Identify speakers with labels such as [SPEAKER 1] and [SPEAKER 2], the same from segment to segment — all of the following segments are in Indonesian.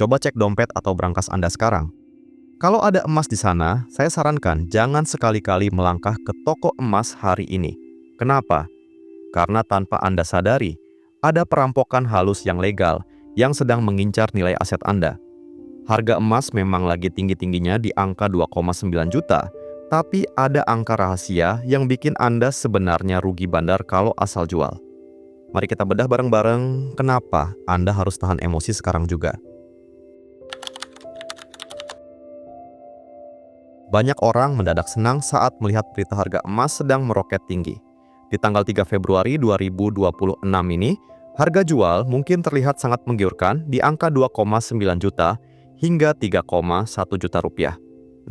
[SPEAKER 1] Coba cek dompet atau brankas Anda sekarang. Kalau ada emas di sana, saya sarankan jangan sekali-kali melangkah ke toko emas hari ini. Kenapa? Karena tanpa Anda sadari, ada perampokan halus yang legal yang sedang mengincar nilai aset Anda. Harga emas memang lagi tinggi-tingginya di angka 2,9 juta, tapi ada angka rahasia yang bikin Anda sebenarnya rugi bandar kalau asal jual. Mari kita bedah bareng-bareng kenapa Anda harus tahan emosi sekarang juga. Banyak orang mendadak senang saat melihat berita harga emas sedang meroket tinggi. Di tanggal 3 Februari 2026 ini, harga jual mungkin terlihat sangat menggiurkan di angka 2,9 juta hingga 3,1 juta rupiah.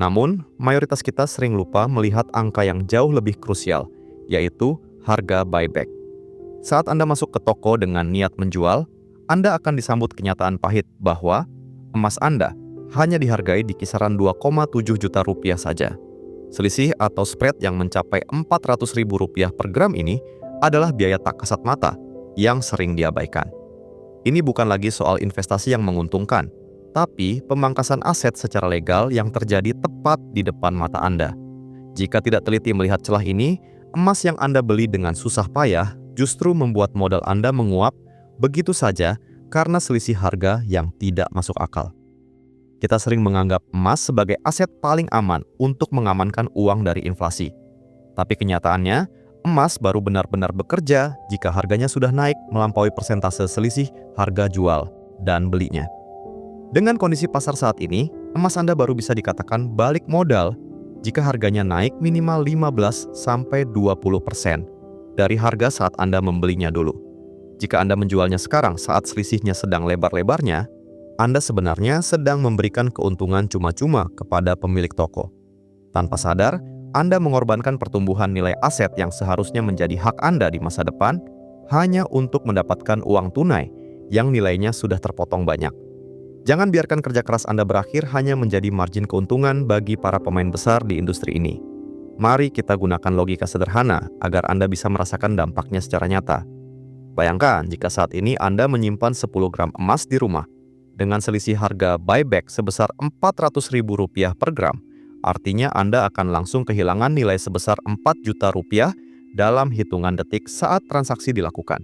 [SPEAKER 1] Namun, mayoritas kita sering lupa melihat angka yang jauh lebih krusial, yaitu harga buyback. Saat Anda masuk ke toko dengan niat menjual, Anda akan disambut kenyataan pahit bahwa emas Anda hanya dihargai di kisaran 2,7 juta rupiah saja. Selisih atau spread yang mencapai Rp400.000 per gram ini adalah biaya tak kasat mata yang sering diabaikan. Ini bukan lagi soal investasi yang menguntungkan, tapi pemangkasan aset secara legal yang terjadi tepat di depan mata Anda. Jika tidak teliti melihat celah ini, emas yang Anda beli dengan susah payah justru membuat modal Anda menguap begitu saja karena selisih harga yang tidak masuk akal. Kita sering menganggap emas sebagai aset paling aman untuk mengamankan uang dari inflasi. Tapi kenyataannya, emas baru benar-benar bekerja jika harganya sudah naik melampaui persentase selisih harga jual dan belinya. Dengan kondisi pasar saat ini, emas Anda baru bisa dikatakan balik modal jika harganya naik minimal 15-20% dari harga saat Anda membelinya dulu. Jika Anda menjualnya sekarang saat selisihnya sedang lebar-lebarnya, Anda sebenarnya sedang memberikan keuntungan cuma-cuma kepada pemilik toko. Tanpa sadar, Anda mengorbankan pertumbuhan nilai aset yang seharusnya menjadi hak Anda di masa depan hanya untuk mendapatkan uang tunai yang nilainya sudah terpotong banyak. Jangan biarkan kerja keras Anda berakhir hanya menjadi margin keuntungan bagi para pemain besar di industri ini. Mari kita gunakan logika sederhana agar Anda bisa merasakan dampaknya secara nyata. Bayangkan jika saat ini Anda menyimpan 10 gram emas di rumah. Dengan selisih harga buyback sebesar Rp400.000 per gram, artinya Anda akan langsung kehilangan nilai sebesar Rp4 juta dalam hitungan detik saat transaksi dilakukan.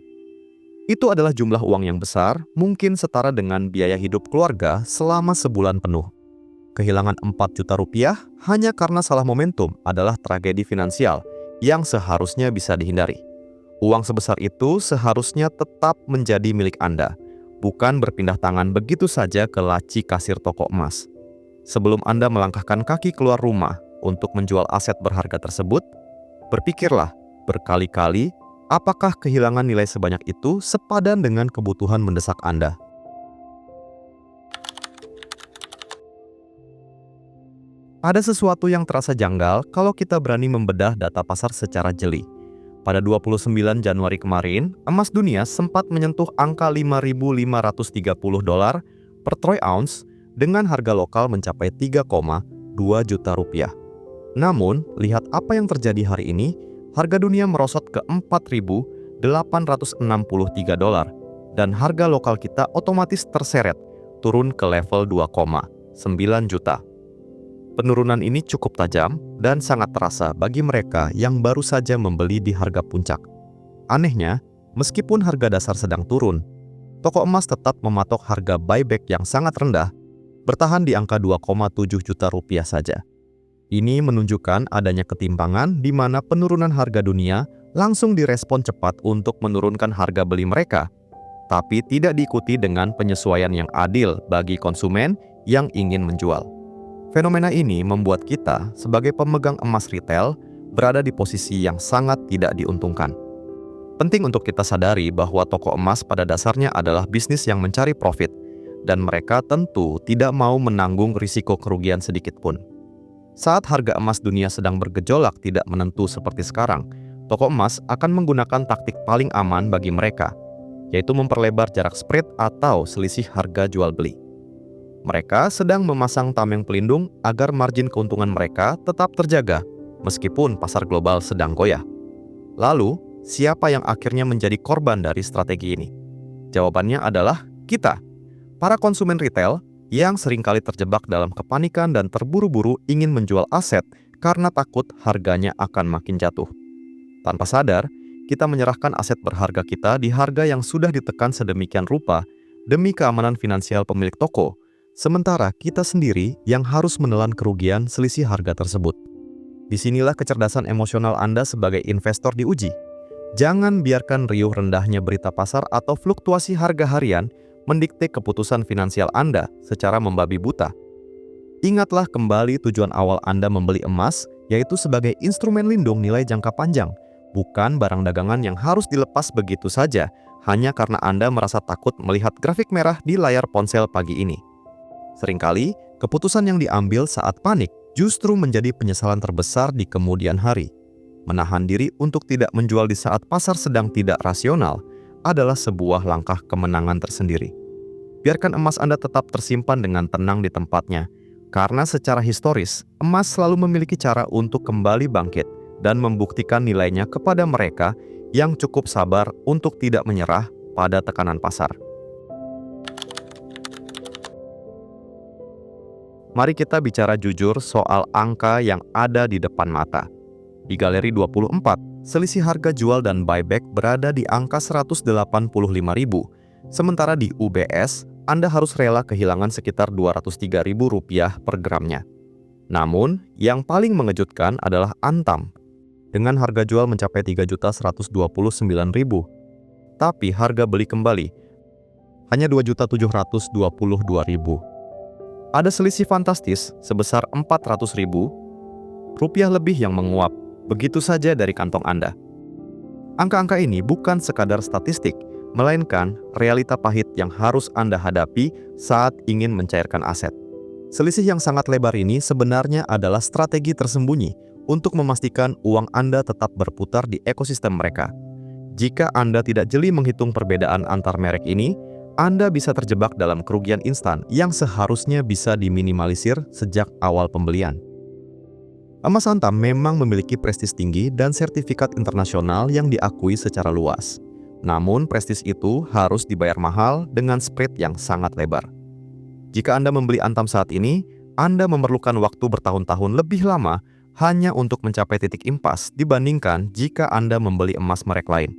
[SPEAKER 1] Itu adalah jumlah uang yang besar, mungkin setara dengan biaya hidup keluarga selama sebulan penuh. Kehilangan Rp4 juta hanya karena salah momentum adalah tragedi finansial yang seharusnya bisa dihindari. Uang sebesar itu seharusnya tetap menjadi milik Anda, bukan berpindah tangan begitu saja ke laci kasir toko emas. Sebelum Anda melangkahkan kaki keluar rumah untuk menjual aset berharga tersebut, berpikirlah berkali-kali apakah kehilangan nilai sebanyak itu sepadan dengan kebutuhan mendesak Anda. Ada sesuatu yang terasa janggal kalau kita berani membedah data pasar secara jeli. Pada 29 Januari kemarin, emas dunia sempat menyentuh angka $5.530 per troy ounce dengan harga lokal mencapai 3,2 juta rupiah. Namun, lihat apa yang terjadi hari ini, harga dunia merosot ke $4.863 dan harga lokal kita otomatis terseret turun ke level 2,9 juta. Penurunan ini cukup tajam dan sangat terasa bagi mereka yang baru saja membeli di harga puncak. Anehnya, meskipun harga dasar sedang turun, toko emas tetap mematok harga buyback yang sangat rendah, bertahan di angka 2,7 juta rupiah saja. Ini menunjukkan adanya ketimpangan di mana penurunan harga dunia langsung direspon cepat untuk menurunkan harga beli mereka, tapi tidak diikuti dengan penyesuaian yang adil bagi konsumen yang ingin menjual. Fenomena ini membuat kita sebagai pemegang emas retail berada di posisi yang sangat tidak diuntungkan. Penting untuk kita sadari bahwa toko emas pada dasarnya adalah bisnis yang mencari profit, dan mereka tentu tidak mau menanggung risiko kerugian sedikit pun. Saat harga emas dunia sedang bergejolak tidak menentu seperti sekarang, toko emas akan menggunakan taktik paling aman bagi mereka, yaitu memperlebar jarak spread atau selisih harga jual beli. Mereka sedang memasang tameng pelindung agar margin keuntungan mereka tetap terjaga, meskipun pasar global sedang goyah. Lalu, siapa yang akhirnya menjadi korban dari strategi ini? Jawabannya adalah kita, para konsumen retail yang seringkali terjebak dalam kepanikan dan terburu-buru ingin menjual aset karena takut harganya akan makin jatuh. Tanpa sadar, kita menyerahkan aset berharga kita di harga yang sudah ditekan sedemikian rupa demi keamanan finansial pemilik toko, sementara kita sendiri yang harus menelan kerugian selisih harga tersebut. Disinilah kecerdasan emosional Anda sebagai investor diuji. Jangan biarkan riuh rendahnya berita pasar atau fluktuasi harga harian mendikte keputusan finansial Anda secara membabi buta. Ingatlah kembali tujuan awal Anda membeli emas, yaitu sebagai instrumen lindung nilai jangka panjang, bukan barang dagangan yang harus dilepas begitu saja hanya karena Anda merasa takut melihat grafik merah di layar ponsel pagi ini. Seringkali, keputusan yang diambil saat panik justru menjadi penyesalan terbesar di kemudian hari. Menahan diri untuk tidak menjual di saat pasar sedang tidak rasional adalah sebuah langkah kemenangan tersendiri. Biarkan emas Anda tetap tersimpan dengan tenang di tempatnya, karena secara historis, emas selalu memiliki cara untuk kembali bangkit dan membuktikan nilainya kepada mereka yang cukup sabar untuk tidak menyerah pada tekanan pasar. Mari kita bicara jujur soal angka yang ada di depan mata. Di Galeri 24, selisih harga jual dan buyback berada di angka 185.000, sementara di UBS, Anda harus rela kehilangan sekitar Rp203.000 per gramnya. Namun, yang paling mengejutkan adalah Antam, dengan harga jual mencapai Rp3.129.000, tapi harga beli kembali hanya Rp2.722.000. Ada selisih fantastis sebesar Rp400.000 lebih yang menguap begitu saja dari kantong Anda. Angka-angka ini bukan sekadar statistik, melainkan realita pahit yang harus Anda hadapi saat ingin mencairkan aset. Selisih yang sangat lebar ini sebenarnya adalah strategi tersembunyi untuk memastikan uang Anda tetap berputar di ekosistem mereka. Jika Anda tidak jeli menghitung perbedaan antar merek ini, Anda bisa terjebak dalam kerugian instan yang seharusnya bisa diminimalisir sejak awal pembelian. Emas Antam memang memiliki prestis tinggi dan sertifikat internasional yang diakui secara luas. Namun, prestis itu harus dibayar mahal dengan spread yang sangat lebar. Jika Anda membeli Antam saat ini, Anda memerlukan waktu bertahun-tahun lebih lama hanya untuk mencapai titik impas dibandingkan jika Anda membeli emas merek lain.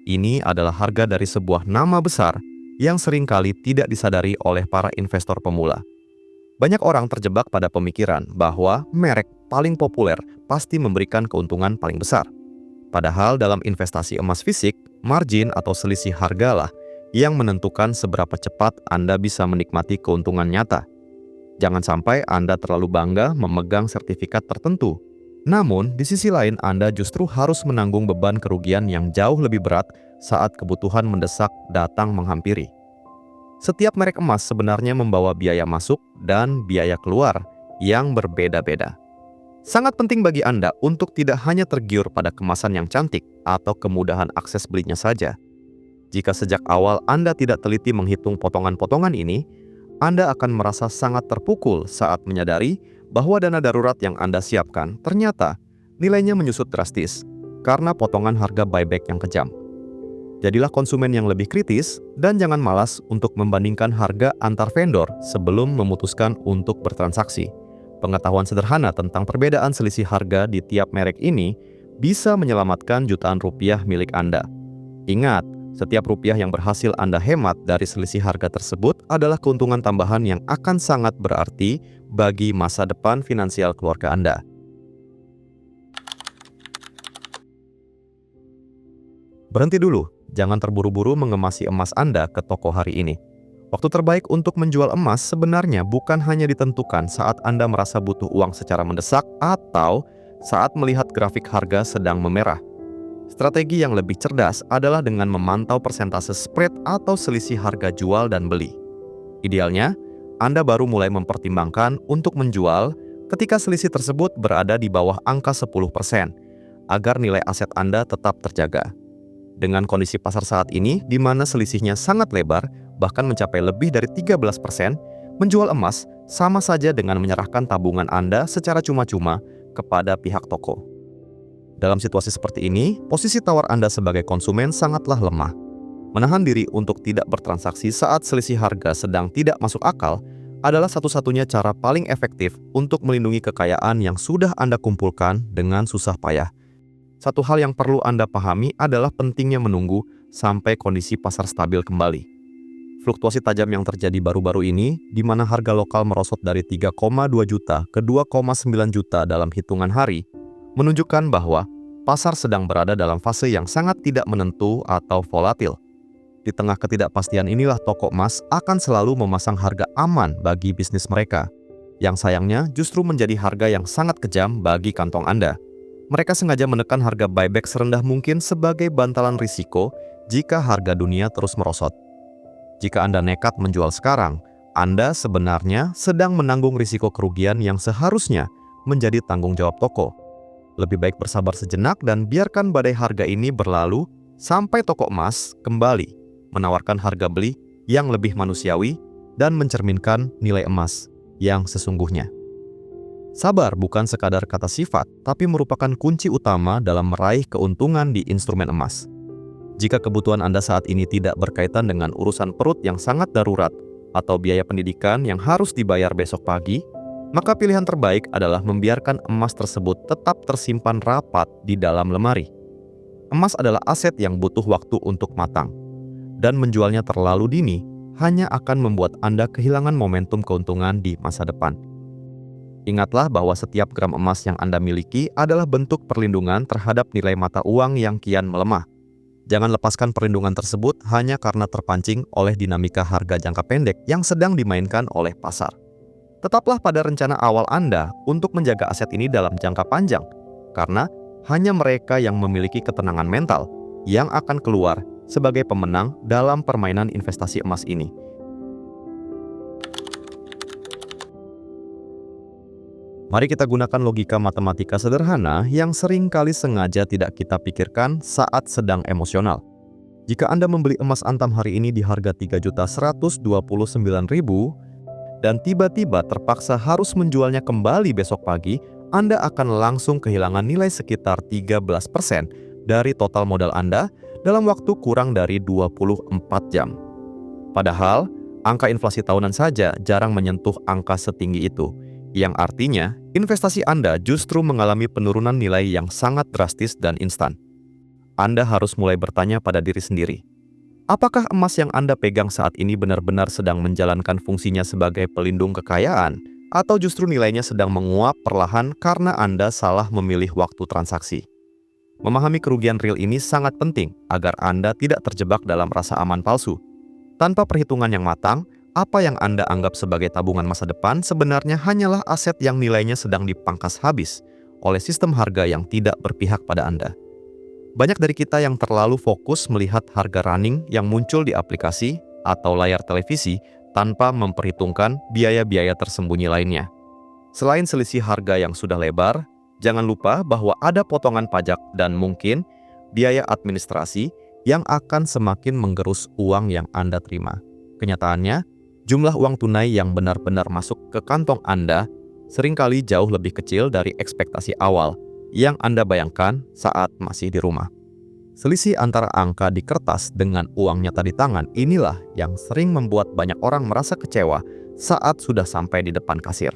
[SPEAKER 1] Ini adalah harga dari sebuah nama besar yang seringkali tidak disadari oleh para investor pemula. Banyak orang terjebak pada pemikiran bahwa merek paling populer pasti memberikan keuntungan paling besar. Padahal dalam investasi emas fisik, margin atau selisih hargalah yang menentukan seberapa cepat Anda bisa menikmati keuntungan nyata. Jangan sampai Anda terlalu bangga memegang sertifikat tertentu. Namun, di sisi lain Anda justru harus menanggung beban kerugian yang jauh lebih berat saat kebutuhan mendesak datang menghampiri. Setiap merek emas sebenarnya membawa biaya masuk dan biaya keluar yang berbeda-beda. Sangat penting bagi Anda untuk tidak hanya tergiur pada kemasan yang cantik atau kemudahan akses belinya saja. Jika sejak awal Anda tidak teliti menghitung potongan-potongan ini, Anda akan merasa sangat terpukul saat menyadari bahwa dana darurat yang Anda siapkan ternyata nilainya menyusut drastis karena potongan harga buyback yang kejam. Jadilah konsumen yang lebih kritis dan jangan malas untuk membandingkan harga antar vendor sebelum memutuskan untuk bertransaksi. Pengetahuan sederhana tentang perbedaan selisih harga di tiap merek ini bisa menyelamatkan jutaan rupiah milik Anda. Ingat, setiap rupiah yang berhasil Anda hemat dari selisih harga tersebut adalah keuntungan tambahan yang akan sangat berarti bagi masa depan finansial keluarga Anda. Berhenti dulu. Jangan terburu-buru mengemasi emas Anda ke toko hari ini. Waktu terbaik untuk menjual emas sebenarnya bukan hanya ditentukan saat Anda merasa butuh uang secara mendesak atau saat melihat grafik harga sedang memerah. Strategi yang lebih cerdas adalah dengan memantau persentase spread atau selisih harga jual dan beli. Idealnya, Anda baru mulai mempertimbangkan untuk menjual ketika selisih tersebut berada di bawah angka 10%, agar nilai aset Anda tetap terjaga. Dengan kondisi pasar saat ini, di mana selisihnya sangat lebar, bahkan mencapai lebih dari 13%, menjual emas sama saja dengan menyerahkan tabungan Anda secara cuma-cuma kepada pihak toko. Dalam situasi seperti ini, posisi tawar Anda sebagai konsumen sangatlah lemah. Menahan diri untuk tidak bertransaksi saat selisih harga sedang tidak masuk akal adalah satu-satunya cara paling efektif untuk melindungi kekayaan yang sudah Anda kumpulkan dengan susah payah. Satu hal yang perlu Anda pahami adalah pentingnya menunggu sampai kondisi pasar stabil kembali. Fluktuasi tajam yang terjadi baru-baru ini, di mana harga lokal merosot dari 3,2 juta ke 2,9 juta dalam hitungan hari, menunjukkan bahwa pasar sedang berada dalam fase yang sangat tidak menentu atau volatil. Di tengah ketidakpastian inilah toko emas akan selalu memasang harga aman bagi bisnis mereka, yang sayangnya justru menjadi harga yang sangat kejam bagi kantong Anda. Mereka sengaja menekan harga buyback serendah mungkin sebagai bantalan risiko jika harga dunia terus merosot. Jika Anda nekat menjual sekarang, Anda sebenarnya sedang menanggung risiko kerugian yang seharusnya menjadi tanggung jawab toko. Lebih baik bersabar sejenak dan biarkan badai harga ini berlalu sampai toko emas kembali menawarkan harga beli yang lebih manusiawi dan mencerminkan nilai emas yang sesungguhnya. Sabar bukan sekadar kata sifat, tapi merupakan kunci utama dalam meraih keuntungan di instrumen emas. Jika kebutuhan Anda saat ini tidak berkaitan dengan urusan perut yang sangat darurat atau biaya pendidikan yang harus dibayar besok pagi, maka pilihan terbaik adalah membiarkan emas tersebut tetap tersimpan rapat di dalam lemari. Emas adalah aset yang butuh waktu untuk matang, dan menjualnya terlalu dini hanya akan membuat Anda kehilangan momentum keuntungan di masa depan. Ingatlah bahwa setiap gram emas yang Anda miliki adalah bentuk perlindungan terhadap nilai mata uang yang kian melemah. Jangan lepaskan perlindungan tersebut hanya karena terpancing oleh dinamika harga jangka pendek yang sedang dimainkan oleh pasar. Tetaplah pada rencana awal Anda untuk menjaga aset ini dalam jangka panjang, karena hanya mereka yang memiliki ketenangan mental yang akan keluar sebagai pemenang dalam permainan investasi emas ini. Mari kita gunakan logika matematika sederhana yang sering kali sengaja tidak kita pikirkan saat sedang emosional. Jika Anda membeli emas antam hari ini di harga 3.129.000 dan tiba-tiba terpaksa harus menjualnya kembali besok pagi, Anda akan langsung kehilangan nilai sekitar 13% dari total modal Anda dalam waktu kurang dari 24 jam. Padahal, angka inflasi tahunan saja jarang menyentuh angka setinggi itu, yang artinya investasi Anda justru mengalami penurunan nilai yang sangat drastis dan instan. Anda harus mulai bertanya pada diri sendiri, apakah emas yang Anda pegang saat ini benar-benar sedang menjalankan fungsinya sebagai pelindung kekayaan, atau justru nilainya sedang menguap perlahan karena Anda salah memilih waktu transaksi? Memahami kerugian real ini sangat penting agar Anda tidak terjebak dalam rasa aman palsu. Tanpa perhitungan yang matang, apa yang Anda anggap sebagai tabungan masa depan sebenarnya hanyalah aset yang nilainya sedang dipangkas habis oleh sistem harga yang tidak berpihak pada Anda. Banyak dari kita yang terlalu fokus melihat harga running yang muncul di aplikasi atau layar televisi tanpa memperhitungkan biaya-biaya tersembunyi lainnya. Selain selisih harga yang sudah lebar, jangan lupa bahwa ada potongan pajak dan mungkin biaya administrasi yang akan semakin menggerus uang yang Anda terima. Kenyataannya, jumlah uang tunai yang benar-benar masuk ke kantong Anda seringkali jauh lebih kecil dari ekspektasi awal yang Anda bayangkan saat masih di rumah. Selisih antara angka di kertas dengan uang nyata di tangan inilah yang sering membuat banyak orang merasa kecewa saat sudah sampai di depan kasir.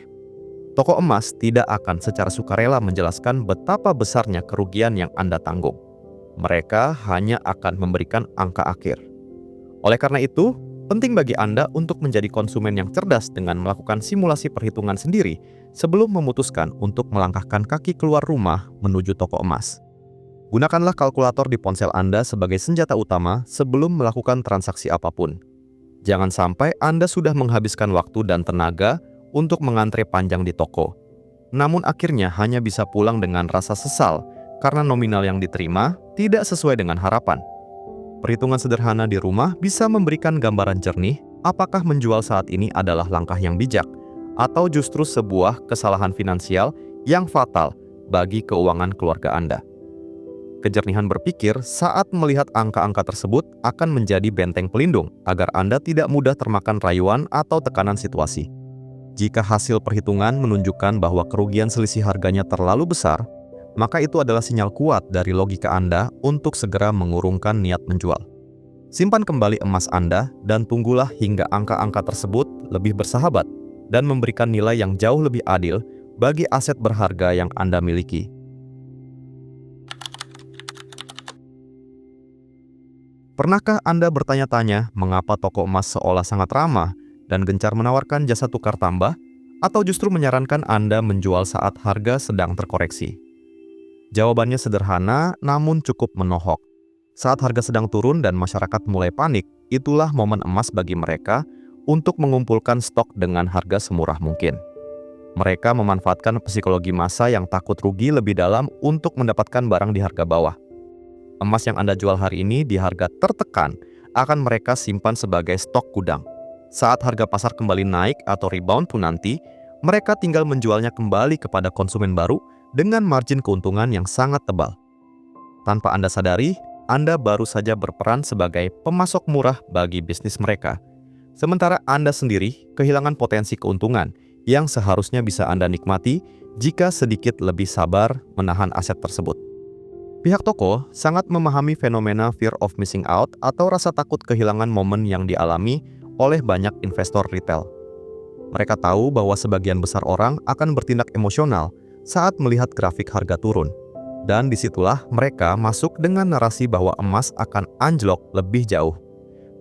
[SPEAKER 1] Toko emas tidak akan secara sukarela menjelaskan betapa besarnya kerugian yang Anda tanggung. Mereka hanya akan memberikan angka akhir. Oleh karena itu, penting bagi Anda untuk menjadi konsumen yang cerdas dengan melakukan simulasi perhitungan sendiri sebelum memutuskan untuk melangkahkan kaki keluar rumah menuju toko emas. Gunakanlah kalkulator di ponsel Anda sebagai senjata utama sebelum melakukan transaksi apapun. Jangan sampai Anda sudah menghabiskan waktu dan tenaga untuk mengantre panjang di toko, namun akhirnya hanya bisa pulang dengan rasa sesal karena nominal yang diterima tidak sesuai dengan harapan. Perhitungan sederhana di rumah bisa memberikan gambaran jernih apakah menjual saat ini adalah langkah yang bijak atau justru sebuah kesalahan finansial yang fatal bagi keuangan keluarga Anda. Kejernihan berpikir saat melihat angka-angka tersebut akan menjadi benteng pelindung agar Anda tidak mudah termakan rayuan atau tekanan situasi. Jika hasil perhitungan menunjukkan bahwa kerugian selisih harganya terlalu besar, maka itu adalah sinyal kuat dari logika Anda untuk segera mengurungkan niat menjual. Simpan kembali emas Anda dan tunggulah hingga angka-angka tersebut lebih bersahabat dan memberikan nilai yang jauh lebih adil bagi aset berharga yang Anda miliki. Pernahkah Anda bertanya-tanya mengapa toko emas seolah sangat ramah dan gencar menawarkan jasa tukar tambah, atau justru menyarankan Anda menjual saat harga sedang terkoreksi? Jawabannya sederhana namun cukup menohok. Saat harga sedang turun dan masyarakat mulai panik, itulah momen emas bagi mereka untuk mengumpulkan stok dengan harga semurah mungkin. Mereka memanfaatkan psikologi massa yang takut rugi lebih dalam untuk mendapatkan barang di harga bawah. Emas yang Anda jual hari ini di harga tertekan akan mereka simpan sebagai stok gudang. Saat harga pasar kembali naik atau rebound pun nanti, mereka tinggal menjualnya kembali kepada konsumen baru dengan margin keuntungan yang sangat tebal. Tanpa Anda sadari, Anda baru saja berperan sebagai pemasok murah bagi bisnis mereka. Sementara Anda sendiri kehilangan potensi keuntungan yang seharusnya bisa Anda nikmati jika sedikit lebih sabar menahan aset tersebut. Pihak toko sangat memahami fenomena fear of missing out atau rasa takut kehilangan momen yang dialami oleh banyak investor retail. Mereka tahu bahwa sebagian besar orang akan bertindak emosional saat melihat grafik harga turun. Dan disitulah mereka masuk dengan narasi bahwa emas akan anjlok lebih jauh.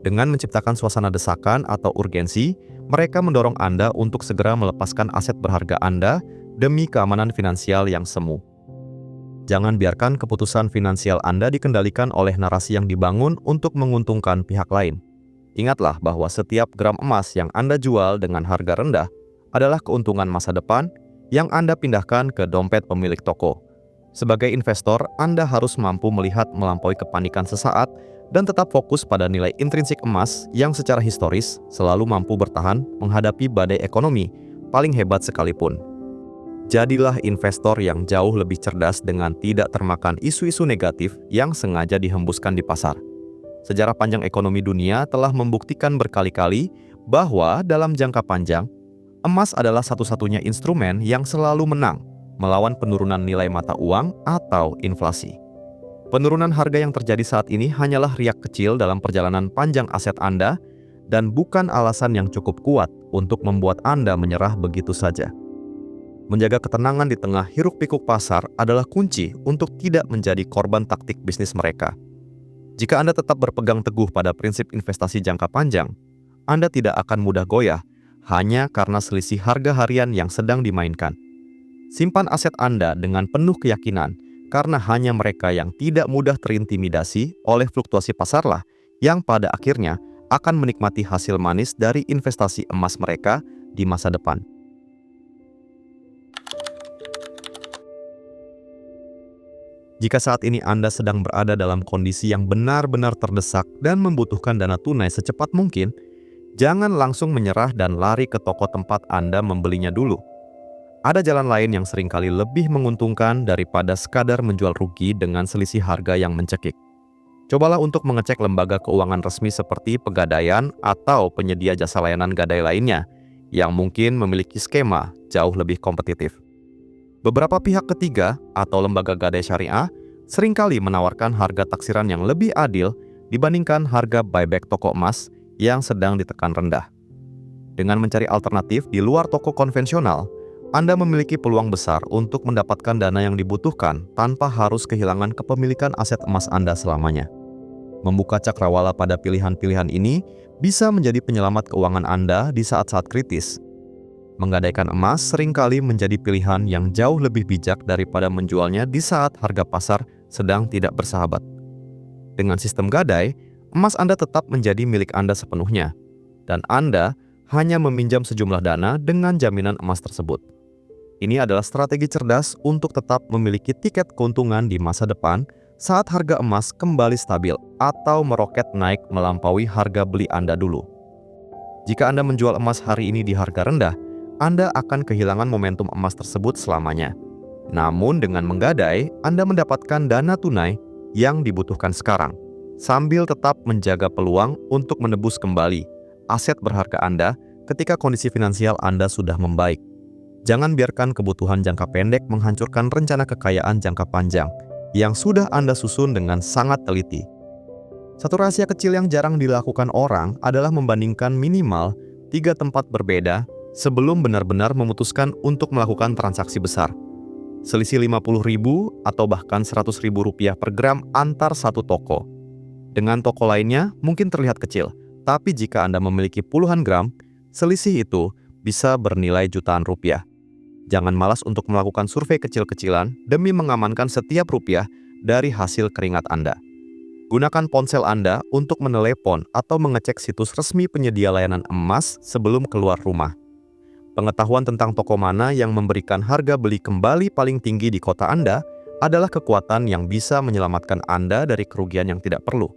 [SPEAKER 1] Dengan menciptakan suasana desakan atau urgensi, mereka mendorong Anda untuk segera melepaskan aset berharga Anda demi keamanan finansial yang semu. Jangan biarkan keputusan finansial Anda dikendalikan oleh narasi yang dibangun untuk menguntungkan pihak lain. Ingatlah bahwa setiap gram emas yang Anda jual dengan harga rendah adalah keuntungan masa depan yang Anda pindahkan ke dompet pemilik toko. Sebagai investor, Anda harus mampu melihat melampaui kepanikan sesaat dan tetap fokus pada nilai intrinsik emas yang secara historis selalu mampu bertahan menghadapi badai ekonomi paling hebat sekalipun. Jadilah investor yang jauh lebih cerdas dengan tidak termakan isu-isu negatif yang sengaja dihembuskan di pasar. Sejarah panjang ekonomi dunia telah membuktikan berkali-kali bahwa dalam jangka panjang, emas adalah satu-satunya instrumen yang selalu menang melawan penurunan nilai mata uang atau inflasi. Penurunan harga yang terjadi saat ini hanyalah riak kecil dalam perjalanan panjang aset Anda dan bukan alasan yang cukup kuat untuk membuat Anda menyerah begitu saja. Menjaga ketenangan di tengah hiruk-pikuk pasar adalah kunci untuk tidak menjadi korban taktik bisnis mereka. Jika Anda tetap berpegang teguh pada prinsip investasi jangka panjang, Anda tidak akan mudah goyah hanya karena selisih harga harian yang sedang dimainkan. Simpan aset Anda dengan penuh keyakinan karena hanya mereka yang tidak mudah terintimidasi oleh fluktuasi pasarlah yang pada akhirnya akan menikmati hasil manis dari investasi emas mereka di masa depan. Jika saat ini Anda sedang berada dalam kondisi yang benar-benar terdesak dan membutuhkan dana tunai secepat mungkin, jangan langsung menyerah dan lari ke toko tempat Anda membelinya dulu. Ada jalan lain yang seringkali lebih menguntungkan daripada sekadar menjual rugi dengan selisih harga yang mencekik. Cobalah untuk mengecek lembaga keuangan resmi seperti Pegadaian atau penyedia jasa layanan gadai lainnya yang mungkin memiliki skema jauh lebih kompetitif. Beberapa pihak ketiga atau lembaga gadai syariah seringkali menawarkan harga taksiran yang lebih adil dibandingkan harga buyback toko emas yang sedang ditekan rendah. Dengan mencari alternatif di luar toko konvensional, Anda memiliki peluang besar untuk mendapatkan dana yang dibutuhkan tanpa harus kehilangan kepemilikan aset emas Anda selamanya. Membuka cakrawala pada pilihan-pilihan ini bisa menjadi penyelamat keuangan Anda di saat-saat kritis. Menggadaikan emas seringkali menjadi pilihan yang jauh lebih bijak daripada menjualnya di saat harga pasar sedang tidak bersahabat. Dengan sistem gadai, emas Anda tetap menjadi milik Anda sepenuhnya, dan Anda hanya meminjam sejumlah dana dengan jaminan emas tersebut. Ini adalah strategi cerdas untuk tetap memiliki tiket keuntungan di masa depan saat harga emas kembali stabil atau meroket naik melampaui harga beli Anda dulu. Jika Anda menjual emas hari ini di harga rendah, Anda akan kehilangan momentum emas tersebut selamanya. Namun dengan menggadai, Anda mendapatkan dana tunai yang dibutuhkan sekarang, sambil tetap menjaga peluang untuk menebus kembali aset berharga Anda ketika kondisi finansial Anda sudah membaik. Jangan biarkan kebutuhan jangka pendek menghancurkan rencana kekayaan jangka panjang yang sudah Anda susun dengan sangat teliti. Satu rahasia kecil yang jarang dilakukan orang adalah membandingkan minimal 3 tempat berbeda sebelum benar-benar memutuskan untuk melakukan transaksi besar. Selisih 50.000 atau bahkan 100.000 rupiah per gram antar satu toko. Dengan toko lainnya mungkin terlihat kecil, tapi jika Anda memiliki puluhan gram, selisih itu bisa bernilai jutaan rupiah. Jangan malas untuk melakukan survei kecil-kecilan demi mengamankan setiap rupiah dari hasil keringat Anda. Gunakan ponsel Anda untuk menelepon atau mengecek situs resmi penyedia layanan emas sebelum keluar rumah. Pengetahuan tentang toko mana yang memberikan harga beli kembali paling tinggi di kota Anda adalah kekuatan yang bisa menyelamatkan Anda dari kerugian yang tidak perlu.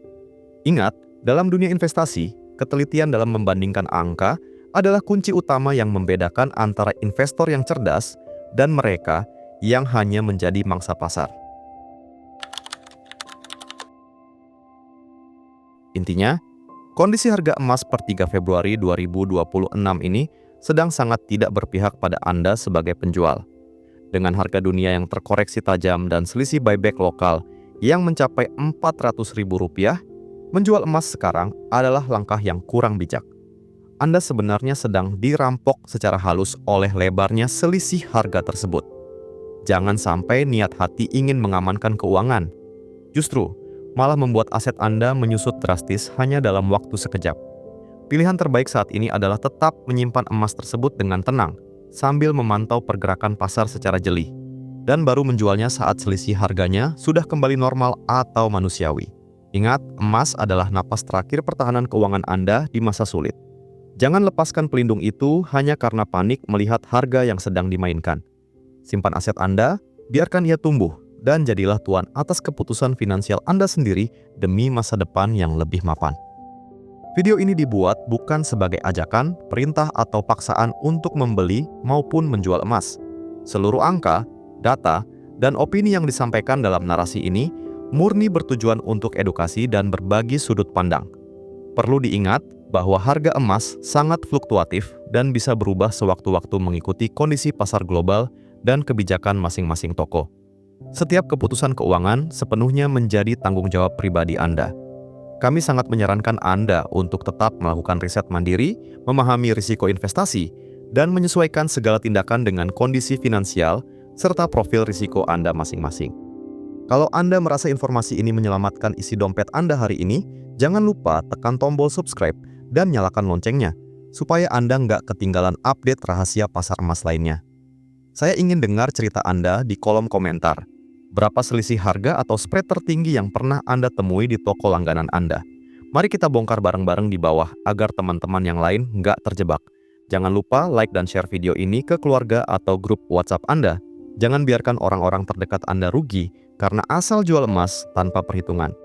[SPEAKER 1] Ingat, dalam dunia investasi, ketelitian dalam membandingkan angka adalah kunci utama yang membedakan antara investor yang cerdas dan mereka yang hanya menjadi mangsa pasar. Intinya, kondisi harga emas per 3 Februari 2026 ini sedang sangat tidak berpihak pada Anda sebagai penjual. Dengan harga dunia yang terkoreksi tajam dan selisih buyback lokal yang mencapai Rp400.000, menjual emas sekarang adalah langkah yang kurang bijak. Anda sebenarnya sedang dirampok secara halus oleh lebarnya selisih harga tersebut. Jangan sampai niat hati ingin mengamankan keuangan. Justru, malah membuat aset Anda menyusut drastis hanya dalam waktu sekejap. Pilihan terbaik saat ini adalah tetap menyimpan emas tersebut dengan tenang, sambil memantau pergerakan pasar secara jeli, dan baru menjualnya saat selisih harganya sudah kembali normal atau manusiawi. Ingat, emas adalah napas terakhir pertahanan keuangan Anda di masa sulit. Jangan lepaskan pelindung itu hanya karena panik melihat harga yang sedang dimainkan. Simpan aset Anda, biarkan ia tumbuh, dan jadilah tuan atas keputusan finansial Anda sendiri demi masa depan yang lebih mapan. Video ini dibuat bukan sebagai ajakan, perintah, atau paksaan untuk membeli maupun menjual emas. Seluruh angka, data, dan opini yang disampaikan dalam narasi ini murni bertujuan untuk edukasi dan berbagi sudut pandang. Perlu diingat bahwa harga emas sangat fluktuatif dan bisa berubah sewaktu-waktu mengikuti kondisi pasar global dan kebijakan masing-masing toko. Setiap keputusan keuangan sepenuhnya menjadi tanggung jawab pribadi Anda. Kami sangat menyarankan Anda untuk tetap melakukan riset mandiri, memahami risiko investasi, dan menyesuaikan segala tindakan dengan kondisi finansial serta profil risiko Anda masing-masing. Kalau Anda merasa informasi ini menyelamatkan isi dompet Anda hari ini, jangan lupa tekan tombol subscribe dan nyalakan loncengnya, supaya Anda nggak ketinggalan update rahasia pasar emas lainnya. Saya ingin dengar cerita Anda di kolom komentar. Berapa selisih harga atau spread tertinggi yang pernah Anda temui di toko langganan Anda? Mari kita bongkar bareng-bareng di bawah agar teman-teman yang lain nggak terjebak. Jangan lupa like dan share video ini ke keluarga atau grup WhatsApp Anda. Jangan biarkan orang-orang terdekat Anda rugi karena asal jual emas tanpa perhitungan.